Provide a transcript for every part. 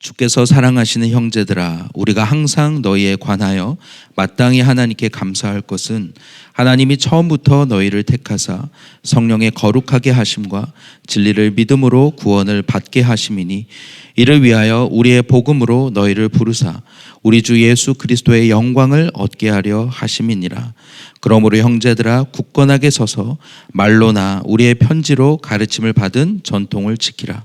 주께서 사랑하시는 형제들아, 우리가 항상 너희에 관하여 마땅히 하나님께 감사할 것은 하나님이 처음부터 너희를 택하사 성령의 거룩하게 하심과 진리를 믿음으로 구원을 받게 하심이니, 이를 위하여 우리의 복음으로 너희를 부르사 우리 주 예수 그리스도의 영광을 얻게 하려 하심이니라. 그러므로 형제들아, 굳건하게 서서 말로나 우리의 편지로 가르침을 받은 전통을 지키라.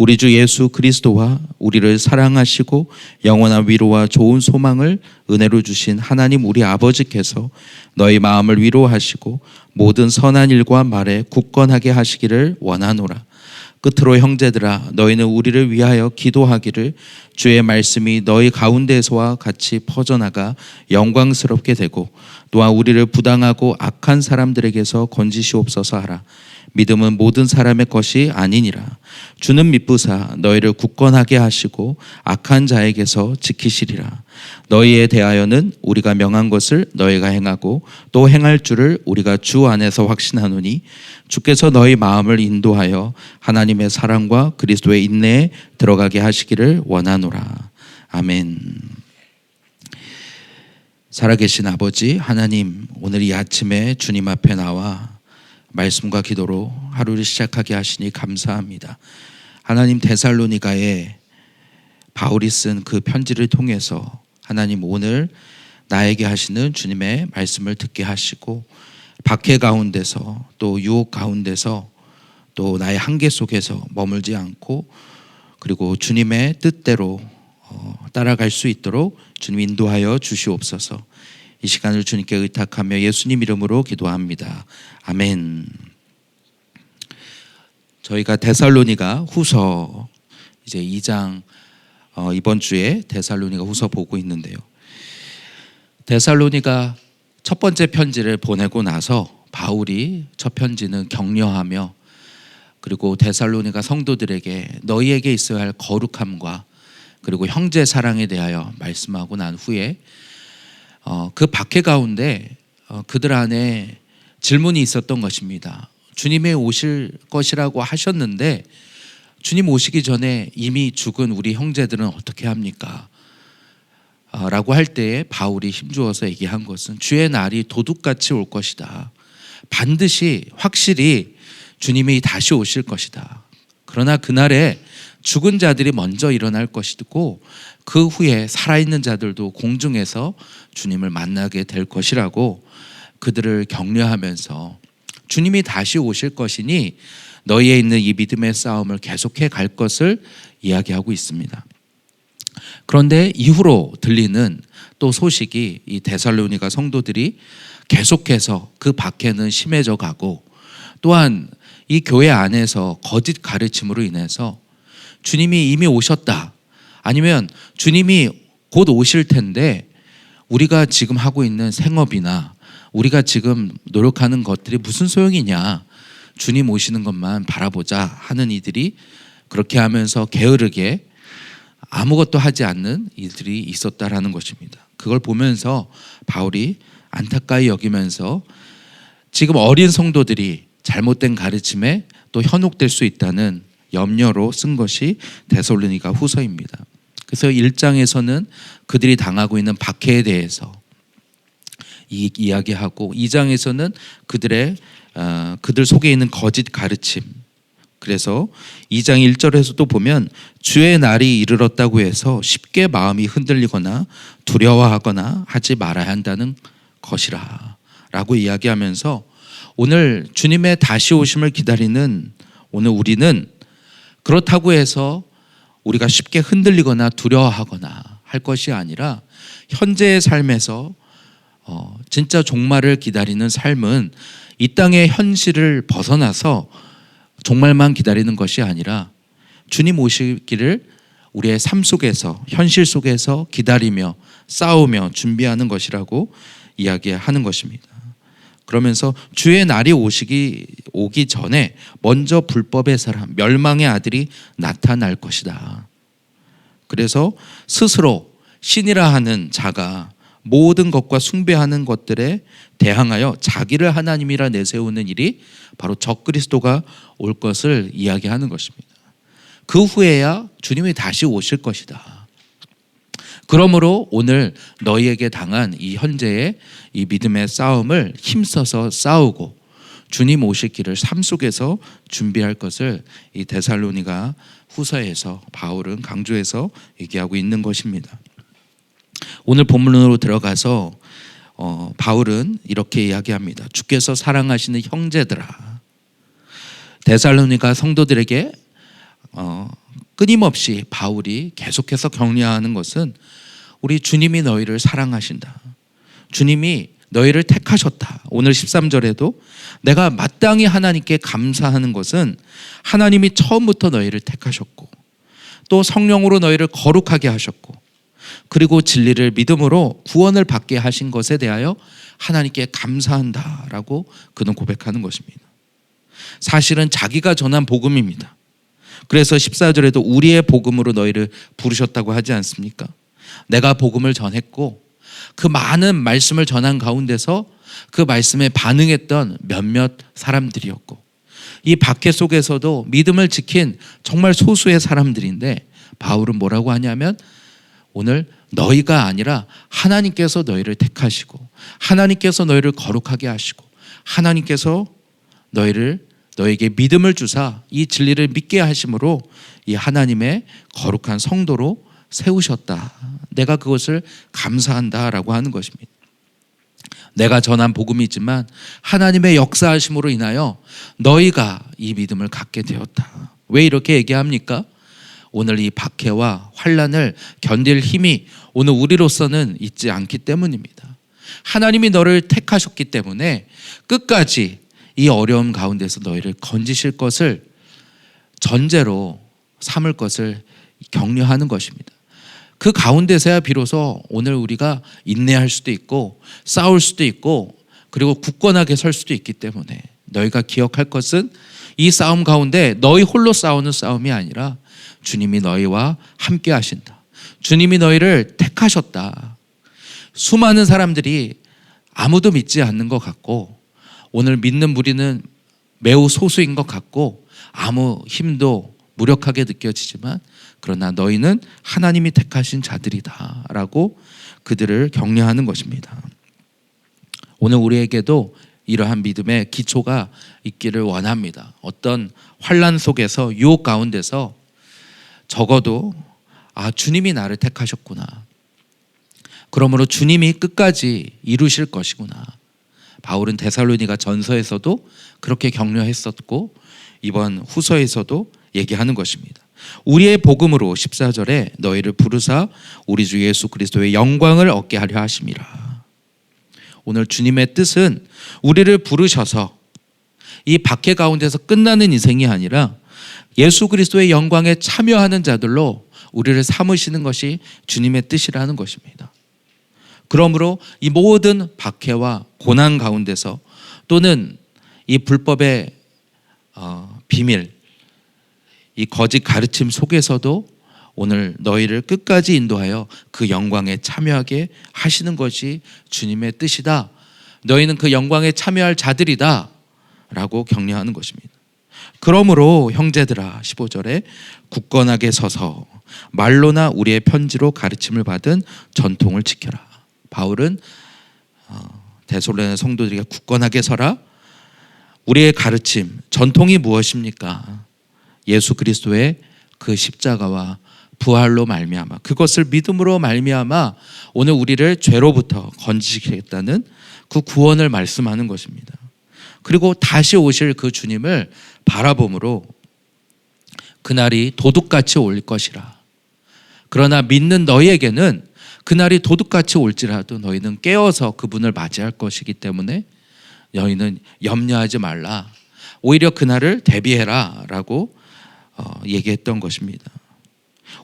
우리 주 예수 그리스도와 우리를 사랑하시고 영원한 위로와 좋은 소망을 은혜로 주신 하나님 우리 아버지께서 너희 마음을 위로하시고 모든 선한 일과 말에 굳건하게 하시기를 원하노라. 끝으로 형제들아, 너희는 우리를 위하여 기도하기를, 주의 말씀이 너희 가운데서와 같이 퍼져나가 영광스럽게 되고 또한 우리를 부당하고 악한 사람들에게서 건지시옵소서 하라. 믿음은 모든 사람의 것이 아니니라. 주는 미쁘사 너희를 굳건하게 하시고 악한 자에게서 지키시리라. 너희에 대하여는 우리가 명한 것을 너희가 행하고 또 행할 줄을 우리가 주 안에서 확신하노니, 주께서 너희 마음을 인도하여 하나님의 사랑과 그리스도의 인내에 들어가게 하시기를 원하노라. 아멘. 살아계신 아버지 하나님, 오늘 이 아침에 주님 앞에 나와 말씀과 기도로 하루를 시작하게 하시니 감사합니다. 하나님, 데살로니가에 바울이 쓴 그 편지를 통해서 하나님, 오늘 나에게 하시는 주님의 말씀을 듣게 하시고, 박해 가운데서 또 유혹 가운데서 또 나의 한계 속에서 머물지 않고, 그리고 주님의 뜻대로 따라갈 수 있도록 주님 인도하여 주시옵소서. 이 시간을 주님께 의탁하며 예수님 이름으로 기도합니다. 아멘. 저희가 데살로니가 후서 이제 2장, 이번 주에 데살로니가 후서 보고 있는데요. 데살로니가 첫 번째 편지를 보내고 나서 바울이 첫 편지는 격려하며, 그리고 데살로니가 성도들에게 너희에게 있어야 할 거룩함과 그리고 형제 사랑에 대하여 말씀하고 난 후에 그 박해 가운데 그들 안에 질문이 있었던 것입니다. 주님이 오실 것이라고 하셨는데 주님 오시기 전에 이미 죽은 우리 형제들은 어떻게 합니까? 라고 할 때에 바울이 힘주어서 얘기한 것은, 주의 날이 도둑같이 올 것이다. 반드시 확실히 주님이 다시 오실 것이다. 그러나 그날에 죽은 자들이 먼저 일어날 것이고 그 후에 살아있는 자들도 공중에서 주님을 만나게 될 것이라고 그들을 격려하면서, 주님이 다시 오실 것이니 너희에 있는 이 믿음의 싸움을 계속해 갈 것을 이야기하고 있습니다. 그런데 이후로 들리는 또 소식이, 이 데살로니가 성도들이 계속해서 그 박해는 심해져 가고, 또한 이 교회 안에서 거짓 가르침으로 인해서 주님이 이미 오셨다, 아니면 주님이 곧 오실 텐데 우리가 지금 하고 있는 생업이나 우리가 지금 노력하는 것들이 무슨 소용이냐, 주님 오시는 것만 바라보자 하는 이들이 그렇게 하면서 게으르게 아무것도 하지 않는 이들이 있었다라는 것입니다. 그걸 보면서 바울이 안타까이 여기면서 지금 어린 성도들이 잘못된 가르침에 또 현혹될 수 있다는 염려로 쓴 것이 데살로니가 후서입니다. 그래서 1장에서는 그들이 당하고 있는 박해에 대해서 이야기하고, 2장에서는 그들 속에 있는 거짓 가르침, 그래서 2장 1절에서도 보면 주의 날이 이르렀다고 해서 쉽게 마음이 흔들리거나 두려워하거나 하지 말아야 한다는 것이라 라고 이야기하면서, 오늘 주님의 다시 오심을 기다리는 오늘 우리는 그렇다고 해서 우리가 쉽게 흔들리거나 두려워하거나 할 것이 아니라, 현재의 삶에서 진짜 종말을 기다리는 삶은 이 땅의 현실을 벗어나서 종말만 기다리는 것이 아니라 주님 오시기를 우리의 삶 속에서, 현실 속에서 기다리며 싸우며 준비하는 것이라고 이야기하는 것입니다. 그러면서 주의 날이 오기 전에 먼저 불법의 사람, 멸망의 아들이 나타날 것이다. 그래서 스스로 신이라 하는 자가 모든 것과 숭배하는 것들에 대항하여 자기를 하나님이라 내세우는 일이 바로 적그리스도가 올 것을 이야기하는 것입니다. 그 후에야 주님이 다시 오실 것이다. 그러므로 오늘 너희에게 당한 이 현재의 이 믿음의 싸움을 힘써서 싸우고 주님 오실 길을 삶 속에서 준비할 것을 이 데살로니가 후서에서 바울은 강조해서 얘기하고 있는 것입니다. 오늘 본문으로 들어가서 바울은 이렇게 이야기합니다. 주께서 사랑하시는 형제들아, 데살로니가 성도들에게 끊임없이 바울이 계속해서 격려하는 것은 우리 주님이 너희를 사랑하신다. 주님이 너희를 택하셨다. 오늘 13절에도 내가 마땅히 하나님께 감사하는 것은 하나님이 처음부터 너희를 택하셨고 또 성령으로 너희를 거룩하게 하셨고 그리고 진리를 믿음으로 구원을 받게 하신 것에 대하여 하나님께 감사한다라고 그는 고백하는 것입니다. 사실은 자기가 전한 복음입니다. 그래서 14절에도 우리의 복음으로 너희를 부르셨다고 하지 않습니까? 내가 복음을 전했고 그 많은 말씀을 전한 가운데서 그 말씀에 반응했던 몇몇 사람들이었고 이 박해 속에서도 믿음을 지킨 정말 소수의 사람들인데 바울은 뭐라고 하냐면 오늘 너희가 아니라 하나님께서 너희를 택하시고 하나님께서 너희를 거룩하게 하시고 하나님께서 너에게 믿음을 주사 이 진리를 믿게 하심으로 이 하나님의 거룩한 성도로 세우셨다. 내가 그것을 감사한다라고 하는 것입니다. 내가 전한 복음이지만 하나님의 역사하심으로 인하여 너희가 이 믿음을 갖게 되었다. 왜 이렇게 얘기합니까? 오늘 이 박해와 환난을 견딜 힘이 오늘 우리로서는 있지 않기 때문입니다. 하나님이 너를 택하셨기 때문에 끝까지 이 어려움 가운데서 너희를 건지실 것을 전제로 삼을 것을 격려하는 것입니다. 그 가운데서야 비로소 오늘 우리가 인내할 수도 있고 싸울 수도 있고 그리고 굳건하게 설 수도 있기 때문에 너희가 기억할 것은 이 싸움 가운데 너희 홀로 싸우는 싸움이 아니라 주님이 너희와 함께 하신다. 주님이 너희를 택하셨다. 수많은 사람들이 아무도 믿지 않는 것 같고 오늘 믿는 무리는 매우 소수인 것 같고 아무 힘도 무력하게 느껴지지만 그러나 너희는 하나님이 택하신 자들이다 라고 그들을 격려하는 것입니다. 오늘 우리에게도 이러한 믿음의 기초가 있기를 원합니다. 어떤 환난 속에서 유혹 가운데서 적어도 주님이 나를 택하셨구나. 그러므로 주님이 끝까지 이루실 것이구나. 바울은 데살로니가 전서에서도 그렇게 격려했었고 이번 후서에서도 얘기하는 것입니다. 우리의 복음으로 14절에 너희를 부르사 우리 주 예수 그리스도의 영광을 얻게 하려 하심이라. 오늘 주님의 뜻은 우리를 부르셔서 이 박해 가운데서 끝나는 인생이 아니라 예수 그리스도의 영광에 참여하는 자들로 우리를 삼으시는 것이 주님의 뜻이라는 것입니다. 그러므로 이 모든 박해와 고난 가운데서 또는 이 불법의 비밀, 이 거짓 가르침 속에서도 오늘 너희를 끝까지 인도하여 그 영광에 참여하게 하시는 것이 주님의 뜻이다. 너희는 그 영광에 참여할 자들이다 라고 격려하는 것입니다. 그러므로 형제들아 15절에 굳건하게 서서 말로나 우리의 편지로 가르침을 받은 전통을 지켜라. 바울은 데살로니가 성도들에게 굳건하게 서라. 우리의 가르침, 전통이 무엇입니까? 예수 그리스도의 그 십자가와 부활로 말미암아 그것을 믿음으로 말미암아 오늘 우리를 죄로부터 건지시겠다는 그 구원을 말씀하는 것입니다. 그리고 다시 오실 그 주님을 바라봄으로 그날이 도둑같이 올 것이라. 그러나 믿는 너희에게는 그날이 도둑같이 올지라도 너희는 깨어서 그분을 맞이할 것이기 때문에 너희는 염려하지 말라. 오히려 그날을 대비해라 라고 얘기했던 것입니다.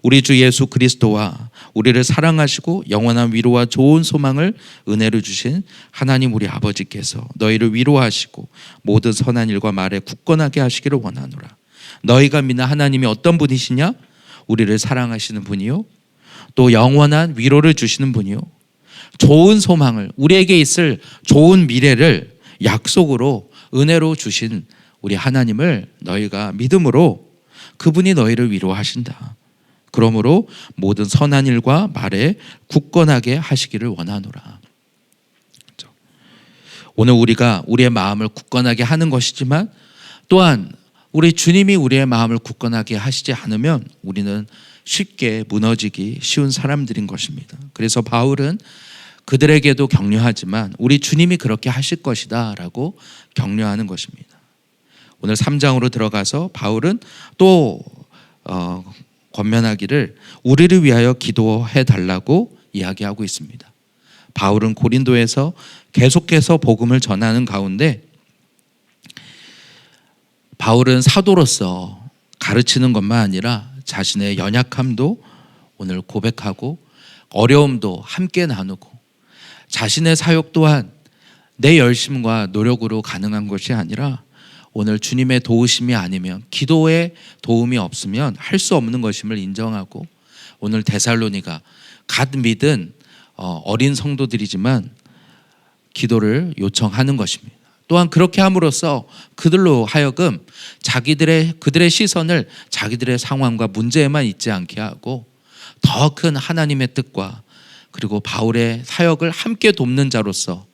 우리 주 예수 그리스도와 우리를 사랑하시고 영원한 위로와 좋은 소망을 은혜로 주신 하나님 우리 아버지께서 너희를 위로하시고 모든 선한 일과 말에 굳건하게 하시기를 원하노라. 너희가 믿는 하나님이 어떤 분이시냐? 우리를 사랑하시는 분이요 또 영원한 위로를 주시는 분이요 좋은 소망을 우리에게 있을 좋은 미래를 약속으로 은혜로 주신 우리 하나님을 너희가 믿음으로 그분이 너희를 위로하신다. 그러므로 모든 선한 일과 말에 굳건하게 하시기를 원하노라. 오늘 우리가 우리의 마음을 굳건하게 하는 것이지만 또한 우리 주님이 우리의 마음을 굳건하게 하시지 않으면 우리는 쉽게 무너지기 쉬운 사람들인 것입니다. 그래서 바울은 그들에게도 격려하지만 우리 주님이 그렇게 하실 것이다 라고 격려하는 것입니다. 오늘 3장으로 들어가서 바울은 또 권면하기를 우리를 위하여 기도해 달라고 이야기하고 있습니다. 바울은 고린도에서 계속해서 복음을 전하는 가운데 바울은 사도로서 가르치는 것만 아니라 자신의 연약함도 오늘 고백하고 어려움도 함께 나누고 자신의 사역 또한 내 열심과 노력으로 가능한 것이 아니라 오늘 주님의 도우심이 아니면 기도의 도움이 없으면 할 수 없는 것임을 인정하고 오늘 데살로니가 갓 믿은 어린 성도들이지만 기도를 요청하는 것입니다. 또한 그렇게 함으로써 그들로 하여금 그들의 시선을 자기들의 상황과 문제에만 있지 않게 하고 더 큰 하나님의 뜻과 그리고 바울의 사역을 함께 돕는 자로서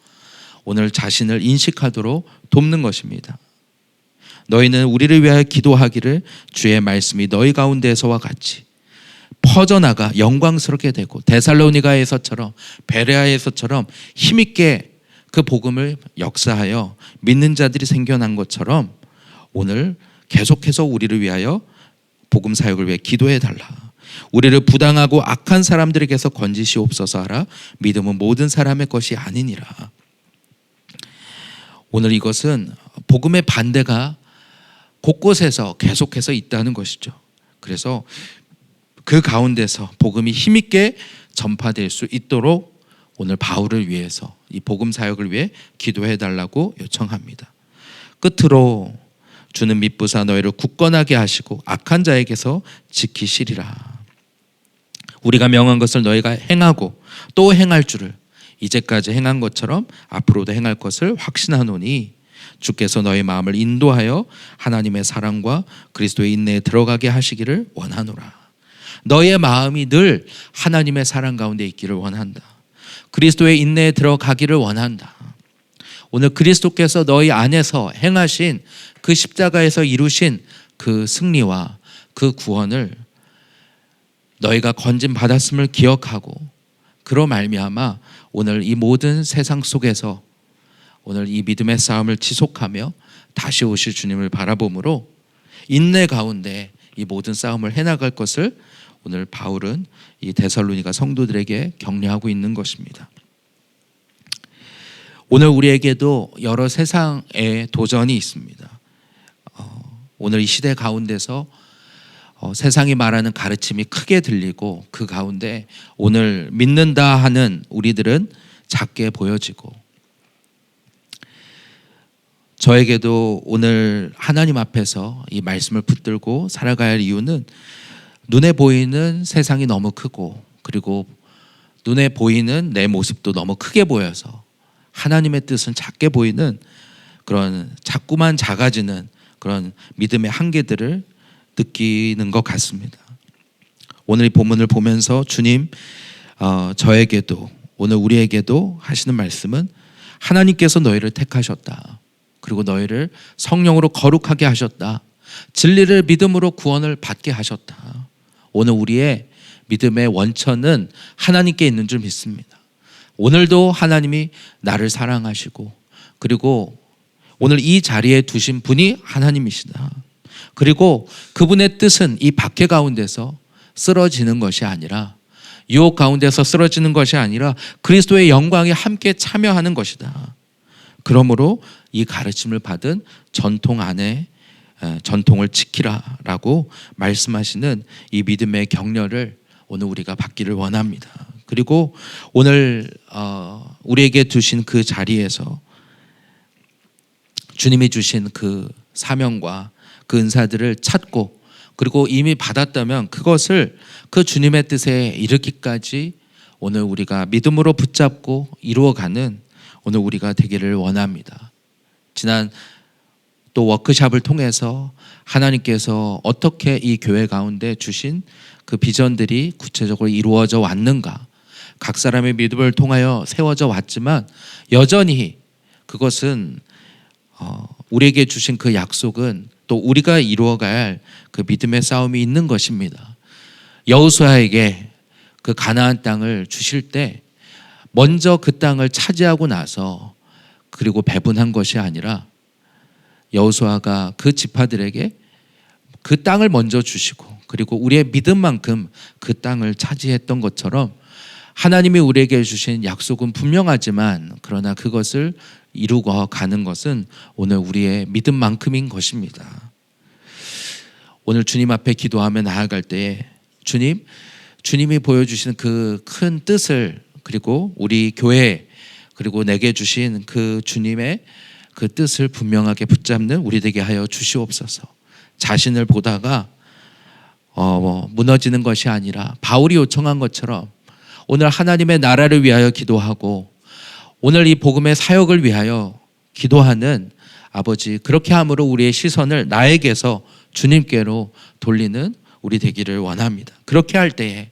오늘 자신을 인식하도록 돕는 것입니다. 너희는 우리를 위하여 기도하기를 주의 말씀이 너희 가운데서와 같이 퍼져나가 영광스럽게 되고 데살로니가에서처럼 베레아에서처럼 힘있게 그 복음을 역사하여 믿는 자들이 생겨난 것처럼 오늘 계속해서 우리를 위하여 복음 사역을 위해 기도해 달라. 우리를 부당하고 악한 사람들에게서 건지시옵소서 하라. 믿음은 모든 사람의 것이 아니니라. 오늘 이것은 복음의 반대가 곳곳에서 계속해서 있다는 것이죠. 그래서 그 가운데서 복음이 힘있게 전파될 수 있도록 오늘 바울을 위해서 이 복음 사역을 위해 기도해 달라고 요청합니다. 끝으로 주는 미쁘사 너희를 굳건하게 하시고 악한 자에게서 지키시리라. 우리가 명한 것을 너희가 행하고 또 행할 줄을 이제까지 행한 것처럼 앞으로도 행할 것을 확신하노니 주께서 너희 마음을 인도하여 하나님의 사랑과 그리스도의 인내에 들어가게 하시기를 원하노라. 너의 마음이 늘 하나님의 사랑 가운데 있기를 원한다. 그리스도의 인내에 들어가기를 원한다. 오늘 그리스도께서 너희 안에서 행하신 그 십자가에서 이루신 그 승리와 그 구원을 너희가 건진 받았음을 기억하고 그로 말미암아 오늘 이 모든 세상 속에서 오늘 이 믿음의 싸움을 지속하며 다시 오실 주님을 바라보므로 인내 가운데 이 모든 싸움을 해나갈 것을 오늘 바울은 이 데살로니가 성도들에게 격려하고 있는 것입니다. 오늘 우리에게도 여러 세상의 도전이 있습니다. 오늘 이 시대 가운데서 세상이 말하는 가르침이 크게 들리고 그 가운데 오늘 믿는다 하는 우리들은 작게 보여지고 저에게도 오늘 하나님 앞에서 이 말씀을 붙들고 살아가야 할 이유는 눈에 보이는 세상이 너무 크고 그리고 눈에 보이는 내 모습도 너무 크게 보여서 하나님의 뜻은 작게 보이는 그런 자꾸만 작아지는 그런 믿음의 한계들을 느끼는 것 같습니다. 오늘 이 본문을 보면서 주님 저에게도 오늘 우리에게도 하시는 말씀은 하나님께서 너희를 택하셨다. 그리고 너희를 성령으로 거룩하게 하셨다. 진리를 믿음으로 구원을 받게 하셨다. 오늘 우리의 믿음의 원천은 하나님께 있는 줄 믿습니다. 오늘도 하나님이 나를 사랑하시고 그리고 오늘 이 자리에 두신 분이 하나님이시다. 그리고 그분의 뜻은 이 박해 가운데서 쓰러지는 것이 아니라 유혹 가운데서 쓰러지는 것이 아니라 그리스도의 영광에 함께 참여하는 것이다. 그러므로 이 가르침을 받은 전통 안에 전통을 지키라라고 말씀하시는 이 믿음의 격려를 오늘 우리가 받기를 원합니다. 그리고 오늘 우리에게 두신 그 자리에서 주님이 주신 그 사명과 그 은사들을 찾고 그리고 이미 받았다면 그것을 그 주님의 뜻에 이르기까지 오늘 우리가 믿음으로 붙잡고 이루어가는 오늘 우리가 되기를 원합니다. 지난 또 워크숍을 통해서 하나님께서 어떻게 이 교회 가운데 주신 그 비전들이 구체적으로 이루어져 왔는가, 각 사람의 믿음을 통하여 세워져 왔지만 여전히 그것은 우리에게 주신 그 약속은 또 우리가 이루어가야 할 그 믿음의 싸움이 있는 것입니다. 여호수아에게 그 가나안 땅을 주실 때 먼저 그 땅을 차지하고 나서 그리고 배분한 것이 아니라 여호수아가 그 지파들에게 그 땅을 먼저 주시고 그리고 우리의 믿음만큼 그 땅을 차지했던 것처럼 하나님이 우리에게 주신 약속은 분명하지만 그러나 그것을 이루고 가는 것은 오늘 우리의 믿음만큼인 것입니다. 오늘 주님 앞에 기도하며 나아갈 때에 주님이 보여주시는 그 큰 뜻을 그리고 우리 교회 그리고 내게 주신 그 주님의 그 뜻을 분명하게 붙잡는 우리 되게 하여 주시옵소서. 자신을 보다가 무너지는 것이 아니라 바울이 요청한 것처럼 오늘 하나님의 나라를 위하여 기도하고 오늘 이 복음의 사역을 위하여 기도하는 아버지, 그렇게 함으로 우리의 시선을 나에게서 주님께로 돌리는 우리 되기를 원합니다. 그렇게 할 때에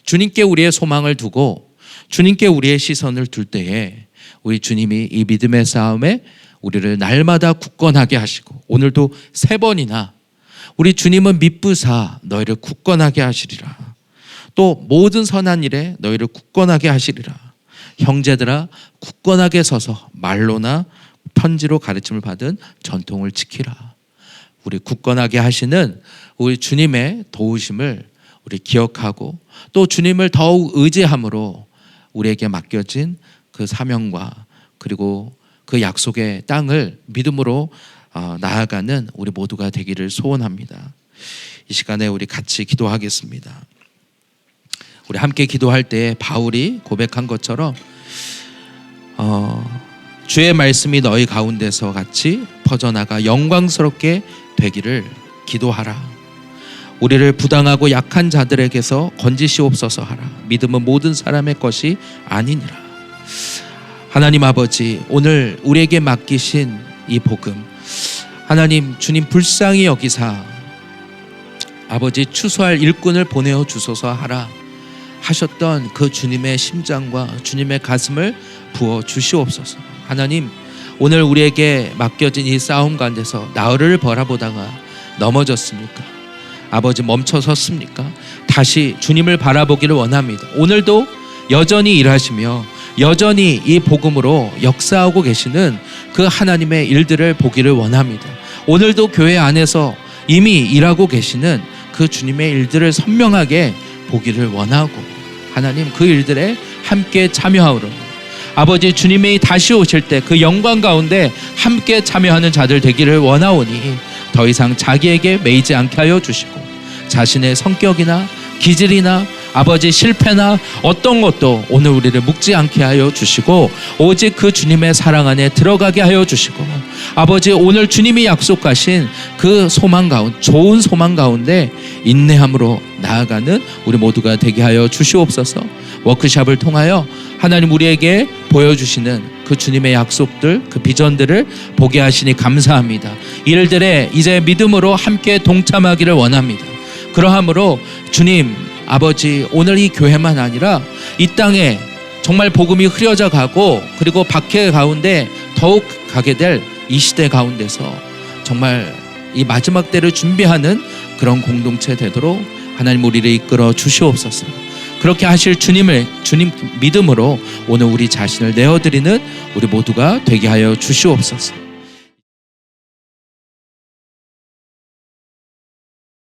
주님께 우리의 소망을 두고 주님께 우리의 시선을 둘 때에 우리 주님이 이 믿음의 싸움에 우리를 날마다 굳건하게 하시고 오늘도 3번이나 우리 주님은 미쁘사 너희를 굳건하게 하시리라. 또 모든 선한 일에 너희를 굳건하게 하시리라. 형제들아 굳건하게 서서 말로나 편지로 가르침을 받은 전통을 지키라. 우리 굳건하게 하시는 우리 주님의 도우심을 우리 기억하고 또 주님을 더욱 의지함으로 우리에게 맡겨진 그 사명과 그리고 그 약속의 땅을 믿음으로 나아가는 우리 모두가 되기를 소원합니다. 이 시간에 우리 같이 기도하겠습니다. 우리 함께 기도할 때 바울이 고백한 것처럼 주의 말씀이 너희 가운데서 같이 퍼져나가 영광스럽게 되기를 기도하라. 우리를 부당하고 약한 자들에게서 건지시옵소서 하라. 믿음은 모든 사람의 것이 아니니라. 하나님 아버지, 오늘 우리에게 맡기신 이 복음 하나님 주님 불쌍히 여기사 아버지 추수할 일꾼을 보내어 주소서 하라 하셨던 그 주님의 심장과 주님의 가슴을 부어 주시옵소서. 하나님, 오늘 우리에게 맡겨진 이 싸움 가운데서 나를 바라보다가 넘어졌습니까? 아버지 멈춰섰습니까? 다시 주님을 바라보기를 원합니다. 오늘도 여전히 일하시며 여전히 이 복음으로 역사하고 계시는 그 하나님의 일들을 보기를 원합니다. 오늘도 교회 안에서 이미 일하고 계시는 그 주님의 일들을 선명하게 보기를 원하고 하나님 그 일들에 함께 참여하오로 아버지 주님이 다시 오실 때 그 영광 가운데 함께 참여하는 자들 되기를 원하오니 더 이상 자기에게 매이지 않게 하여 주시고 자신의 성격이나 기질이나 아버지 실패나 어떤 것도 오늘 우리를 묶지 않게 하여 주시고 오직 그 주님의 사랑 안에 들어가게 하여 주시고 아버지 오늘 주님이 약속하신 그 소망 가운데 좋은 소망 가운데 인내함으로 나아가는 우리 모두가 되게 하여 주시옵소서. 워크숍을 통하여 하나님 우리에게 보여주시는 그 주님의 약속들 그 비전들을 보게 하시니 감사합니다. 이들에 이제 믿음으로 함께 동참하기를 원합니다. 그러함으로 주님 아버지 오늘 이 교회만 아니라 이 땅에 정말 복음이 흐려져 가고 그리고 박해 가운데 더욱 가게 될 이 시대 가운데서 정말 이 마지막 때를 준비하는 그런 공동체 되도록 하나님 우리를 이끌어 주시옵소서. 그렇게 하실 주님 믿음으로 오늘 우리 자신을 내어드리는 우리 모두가 되게 하여 주시옵소서.